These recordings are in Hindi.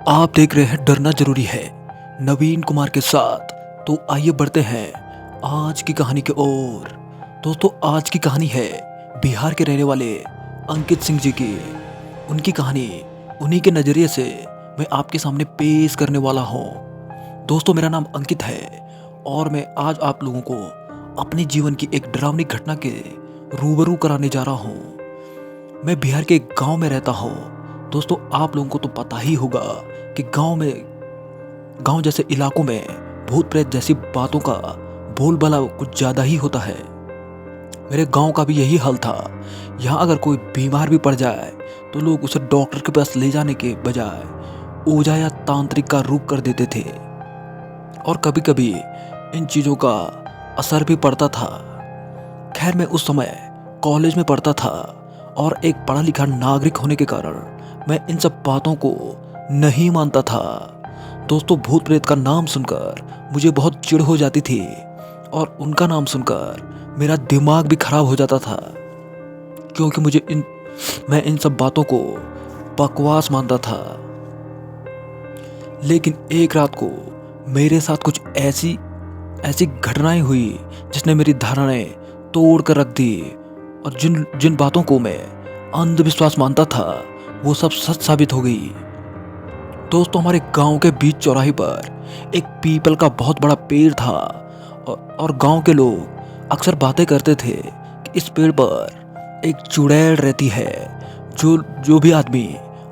आप देख रहे हैं डरना जरूरी है नवीन कुमार के साथ। तो आइए बढ़ते हैं आज की कहानी की ओर। दोस्तों, आज की कहानी है बिहार के रहने वाले अंकित सिंह जी की। उनकी कहानी उन्हीं के नज़रिए से मैं आपके सामने पेश करने वाला हूँ। दोस्तों, मेरा नाम अंकित है और मैं आज आप लोगों को अपने जीवन की एक डरावनी घटना के रूबरू कराने जा रहा हूँ। मैं बिहार के एक गांव में रहता हूँ। दोस्तों, आप लोगों को तो पता ही होगा कि गांव जैसे इलाकों में भूत प्रेत जैसी बातों का बोलबाला कुछ ज़्यादा ही होता है। मेरे गांव का भी यही हाल था। यहाँ अगर कोई बीमार भी पड़ जाए तो लोग उसे डॉक्टर के पास ले जाने के बजाय ओझा या तांत्रिक का रूप कर देते थे और कभी कभी इन चीज़ों का असर भी पड़ता था। खैर, मैं उस समय कॉलेज में पढ़ता था और एक पढ़ा लिखा नागरिक होने के कारण मैं इन सब बातों को नहीं मानता था। दोस्तों, भूत प्रेत का नाम सुनकर मुझे बहुत चिढ़ हो जाती थी और उनका नाम सुनकर मेरा दिमाग भी खराब हो जाता था, क्योंकि मैं इन सब बातों को बकवास मानता था। लेकिन एक रात को मेरे साथ कुछ ऐसी घटनाएं हुई जिसने मेरी धारणाएं तोड़ कर रख दी और जिन बातों को मैं अंधविश्वास मानता था वो सब सच साबित हो गई। दोस्तों, हमारे गांव के बीच चौराहे पर एक पीपल का बहुत बड़ा पेड़ था और गांव के लोग अक्सर बातें करते थे कि इस पेड़ पर एक चुड़ैल रहती है। जो भी आदमी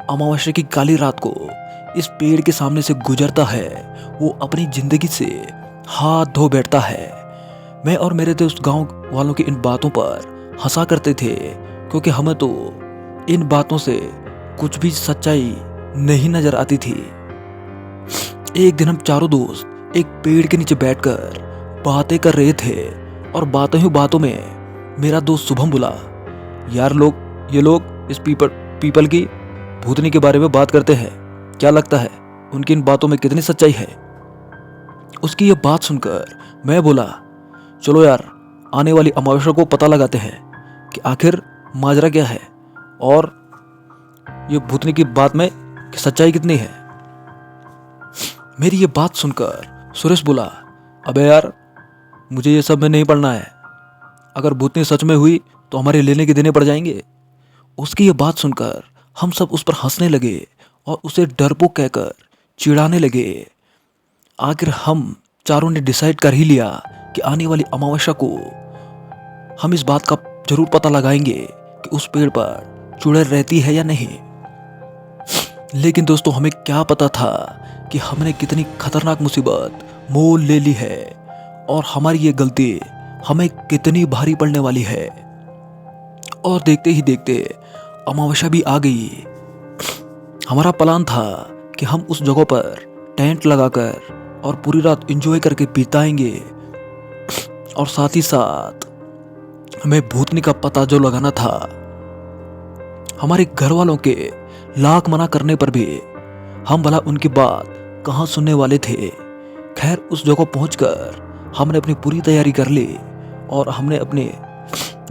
अमावस्या की काली रात को इस पेड़ के सामने से गुजरता है वो अपनी जिंदगी से हाथ धो बैठता है। मैं और मेरे दोस्त गांव वालों की इन बातों पर हंसा करते थे, क्योंकि हमें तो इन बातों से कुछ भी सच्चाई नहीं नजर आती थी। एक दिन हम चारों दोस्त एक पेड़ के नीचे बैठकर बातें कर रहे थे और बातों में मेरा दोस्त शुभम बोला, यार ये लोग इस पीपल की भूतनी के बारे में बात करते हैं, क्या लगता है उनकी इन बातों में कितनी सच्चाई है? उसकी ये बात सुनकर मैं बोला, चलो यार, आने वाली अमावस्या को पता लगाते हैं कि आखिर माजरा क्या है और ये भूतनी की बात में कि सच्चाई कितनी है। मेरी ये बात सुनकर सुरेश बोला, अबे यार, मुझे ये सब में नहीं पढ़ना है। अगर भूतनी सच में हुई तो हमारे लेने के देने पड़ जाएंगे। उसकी ये बात सुनकर हम सब उस पर हंसने लगे और उसे डरपोक कहकर चिढ़ाने लगे। आखिर हम चारों ने डिसाइड कर ही लिया कि आने वाली अमावस्या को हम इस बात का जरूर पता लगाएंगे कि उस पेड़ पर चुड़ैल रहती है या नहीं। लेकिन दोस्तों, हमें क्या पता था कि हमने कितनी खतरनाक मुसीबत मोल ले ली है और हमारी ये गलती हमें कितनी भारी पड़ने वाली है। और देखते ही देखते अमावस्या भी आ गई। हमारा प्लान था कि हम उस जगह पर टेंट लगाकर और पूरी रात एंजॉय करके बिताएंगे और साथ ही साथ हमें भूतनी का पता जो लगाना था। हमारे घर वालों के लाख मना करने पर भी हम भला उनकी बात कहाँ सुनने वाले थे। खैर, उस जगह पहुंचकर हमने अपनी पूरी तैयारी कर ली और हमने अपने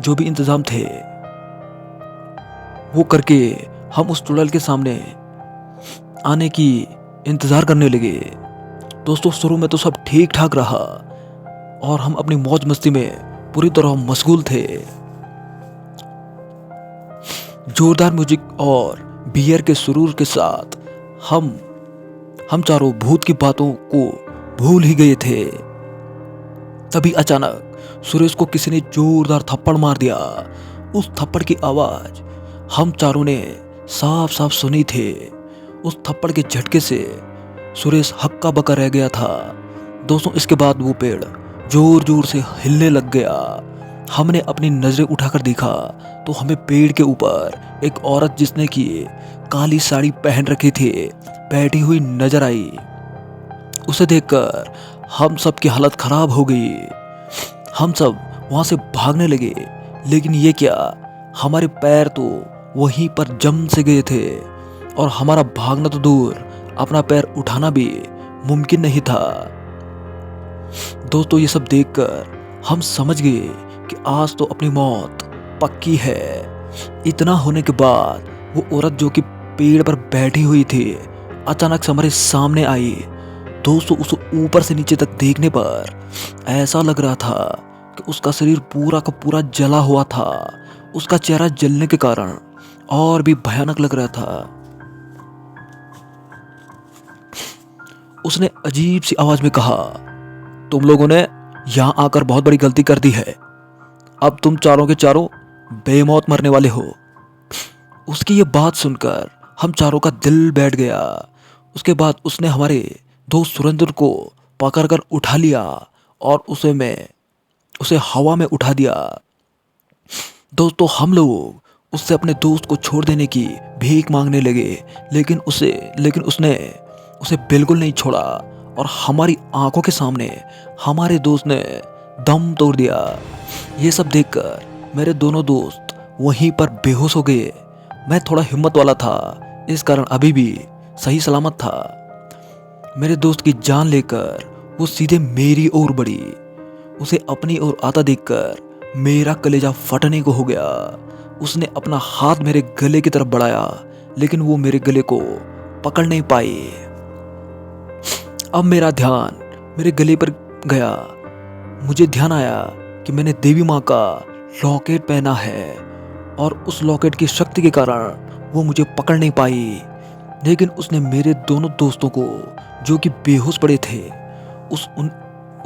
जो भी इंतजाम थे वो करके हम उस चुड़ैल के सामने आने की इंतजार करने लगे। दोस्तों, शुरू में तो सब ठीक ठाक रहा और हम अपनी मौज मस्ती में पूरी तरह मशगूल थे। जोरदार म्यूजिक और बियर के सुरूर के साथ हम चारों भूत की बातों को भूल ही गए थे। तभी अचानक सुरेश को किसी ने जोरदार थप्पड़ मार दिया। उस थप्पड़ की आवाज हम चारों ने साफ साफ सुनी थे। उस थप्पड़ के झटके से सुरेश हक्का बक्का रह गया था। दोस्तों, इसके बाद वो पेड़ जोर जोर से हिलने लग गया। हमने अपनी नजरें उठाकर देखा तो हमें पेड़ के ऊपर एक औरत जिसने की काली साड़ी पहन रखी थी बैठी हुई नजर आई। उसे देखकर हम सब की हालत खराब हो गई। हम सब वहां से भागने लगे, लेकिन ये क्या, हमारे पैर तो वहीं पर जम से गए थे और हमारा भागना तो दूर, अपना पैर उठाना भी मुमकिन नहीं था। दोस्तों, ये सब देखकर हम समझ गए कि आज तो अपनी मौत पक्की है। इतना होने के बाद वो औरत जो कि पेड़ पर बैठी हुई थी अचानक से हमारे सामने आई। दोस्तों उसे ऊपर से नीचे तक देखने पर ऐसा लग रहा था कि उसका शरीर पूरा का पूरा जला हुआ था। उसका चेहरा जलने के कारण और भी भयानक लग रहा था। उसने अजीब सी आवाज में कहा, तुम लोगों ने यहां आकर बहुत बड़ी गलती कर दी है। अब तुम चारों के चारों बेमौत मरने वाले हो। उसकी ये बात सुनकर हम चारों का दिल बैठ गया। उसके बाद उसने हमारे दोस्त सुरेंद्र को पकड़कर उठा लिया और उसे हवा में उठा दिया। दोस्तों हम लोग उससे अपने दोस्त को छोड़ देने की भीख मांगने लगे, लेकिन उसने उसे बिल्कुल नहीं छोड़ा और हमारी आंखों के सामने हमारे दोस्त ने दम तोड़ दिया। ये सब देखकर मेरे दोनों दोस्त वहीं पर बेहोश हो गए। मैं थोड़ा हिम्मत वाला था, इस कारण अभी भी सही सलामत था। मेरे दोस्त की जान लेकर वो सीधे मेरी ओर बढ़ी। उसे अपनी ओर आता देखकर मेरा कलेजा फटने को हो गया। उसने अपना हाथ मेरे गले की तरफ बढ़ाया, लेकिन वो मेरे गले को पकड़ नहीं पाई। अब मेरा ध्यान मेरे गले पर गया। मुझे ध्यान आया कि मैंने देवी माँ का लॉकेट पहना है और उस लॉकेट की शक्ति के कारण वो मुझे पकड़ नहीं पाई। लेकिन उसने मेरे दोनों दोस्तों को, जो कि बेहोश पड़े थे,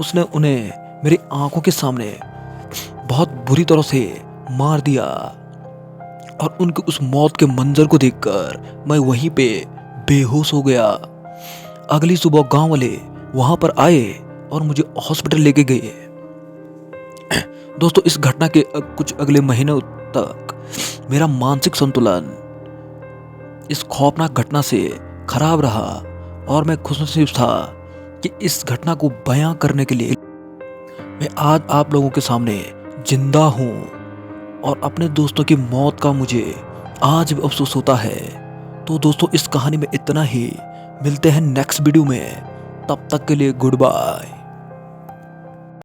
उसने उन्हें मेरी आंखों के सामने बहुत बुरी तरह से मार दिया। और उनके उस मौत के मंजर को देखकर मैं वहीं पे बेहोश हो गया। अगली सुबह गांव वाले वहां पर आए और मुझे हॉस्पिटल लेके गए। दोस्तों इस घटना के कुछ अगले महीनों तक मेरा मानसिक संतुलन इस खौफनाक घटना से खराब रहा और मैं खुशनसीब था कि इस घटना को बयां करने के लिए मैं आज आप लोगों के सामने जिंदा हूं। और अपने दोस्तों की मौत का मुझे आज भी अफसोस होता है। तो दोस्तों इस कहानी में इतना ही। मिलते हैं नेक्स्ट वीडियो में, तब तक के लिए गुड बाय।